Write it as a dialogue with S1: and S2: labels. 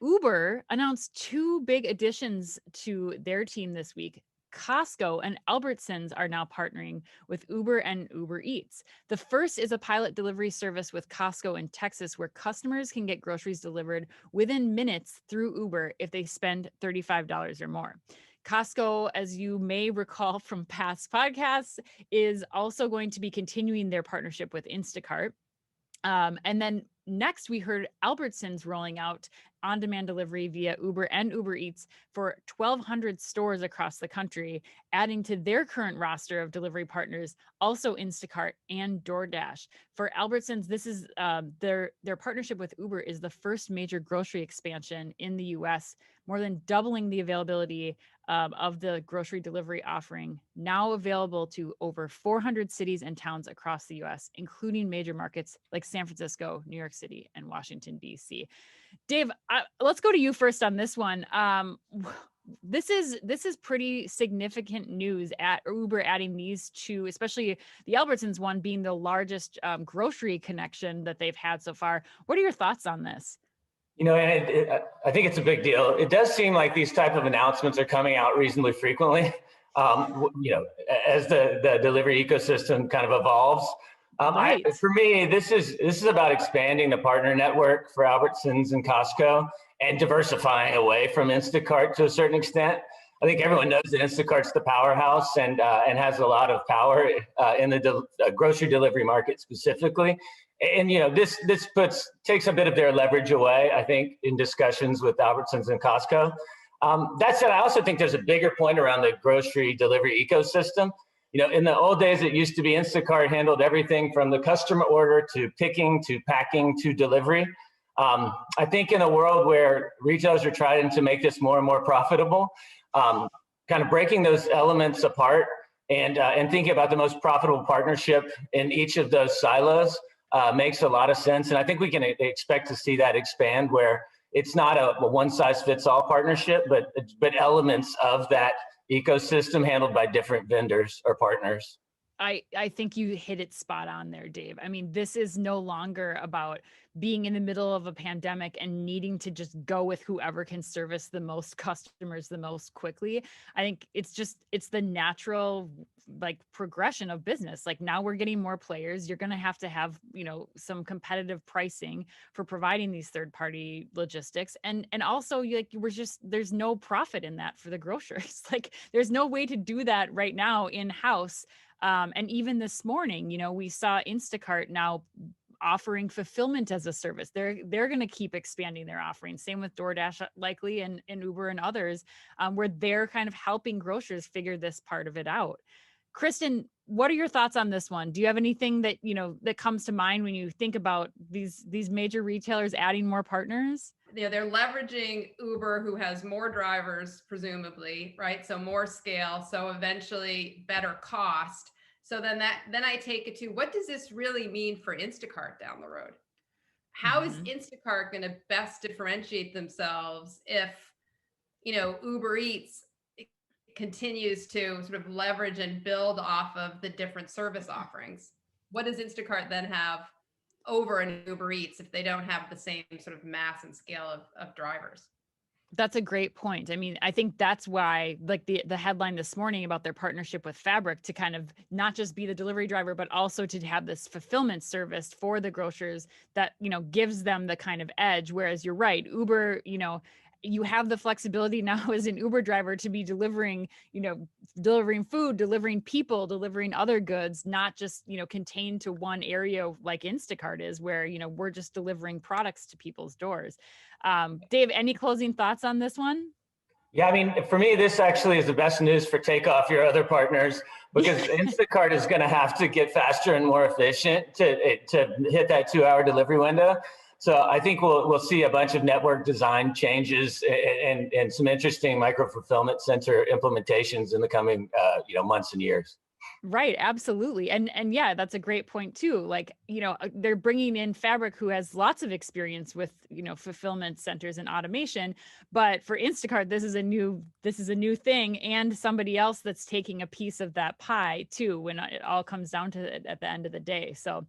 S1: Uber announced two big additions to their team this week. Costco and Albertsons are now partnering with Uber and Uber Eats. The first is a pilot delivery service with Costco in Texas where customers can get groceries delivered within minutes through Uber if they spend $35 or more. Costco, as you may recall from past podcasts, is also going to be continuing their partnership with Instacart. And then next, we heard Albertsons rolling out on-demand delivery via Uber and Uber Eats for 1,200 stores across the country, adding to their current roster of delivery partners, also Instacart and DoorDash. For Albertsons, this is their partnership with Uber is the first major grocery expansion in the U.S., more than doubling the availability of the grocery delivery offering, now available to over 400 cities and towns across the U.S., including major markets like San Francisco, New York City, and Washington, D.C. Dave, let's go to you first on this one. This is pretty significant news at Uber adding these two, especially the Albertsons one being the largest grocery connection that they've had so far. What are your thoughts on this?
S2: And I think it's a big deal. It does seem like these type of announcements are coming out reasonably frequently, as the delivery ecosystem kind of evolves.
S1: Right.
S2: For me, this is about expanding the partner network for Albertsons and Costco and diversifying away from Instacart to a certain extent. I think everyone knows that Instacart's the powerhouse and has a lot of power in the grocery delivery market specifically. And this takes a bit of their leverage away, I think, in discussions with Albertsons and Costco. That said, I also think there's a bigger point around the grocery delivery ecosystem. In the old days, it used to be Instacart handled everything from the customer order to picking to packing to delivery. I think in a world where retailers are trying to make this more and more profitable, kind of breaking those elements apart and thinking about the most profitable partnership in each of those silos makes a lot of sense. And I think we can expect to see that expand where it's not a one-size-fits-all partnership, but elements of that ecosystem handled by different vendors or partners.
S1: I think you hit it spot on there, Dave. I mean, this is no longer about being in the middle of a pandemic and needing to just go with whoever can service the most customers the most quickly. I think it's the natural progression of business. Like now we're getting more players. You're going to have, some competitive pricing for providing these third-party logistics. And also there's no profit in that for the grocers. Like there's no way to do that right now in-house. And even this morning, we saw Instacart now offering fulfillment as a service. They're going to keep expanding their offerings. Same with DoorDash, likely, and Uber and others, where they're kind of helping grocers figure this part of it out. Kristin, what are your thoughts on this one? Do you have anything that that comes to mind when you think about these major retailers adding more partners?
S3: They're leveraging Uber, who has more drivers, presumably, right? So more scale, so eventually better cost. So then I take it to, what does this really mean for Instacart down the road? How is Instacart going to best differentiate themselves if, Uber Eats continues to sort of leverage and build off of the different service offerings? What does Instacart then have over an Uber Eats if they don't have the same sort of mass and scale of drivers?
S1: That's a great point. I mean, I think that's why, like the headline this morning about their partnership with Fabric, to kind of not just be the delivery driver, but also to have this fulfillment service for the grocers that, gives them the kind of edge. Whereas you're right, Uber, you have the flexibility now as an Uber driver to be delivering, delivering food, delivering people, delivering other goods, not just, contained to one area like Instacart is, where, we're just delivering products to people's doors. Dave, any closing thoughts on this one?
S2: Yeah, I mean, for me, this actually is the best news for Takeoff, your other partners, because Instacart is going to have to get faster and more efficient to hit that 2-hour delivery window. So I think we'll see a bunch of network design changes and some interesting micro fulfillment center implementations in the coming months and years.
S1: Right. Absolutely. And yeah, that's a great point too. Like, they're bringing in Fabric, who has lots of experience with, fulfillment centers and automation. But for Instacart, this is a new thing, and somebody else that's taking a piece of that pie too, when it all comes down to it at the end of the day. So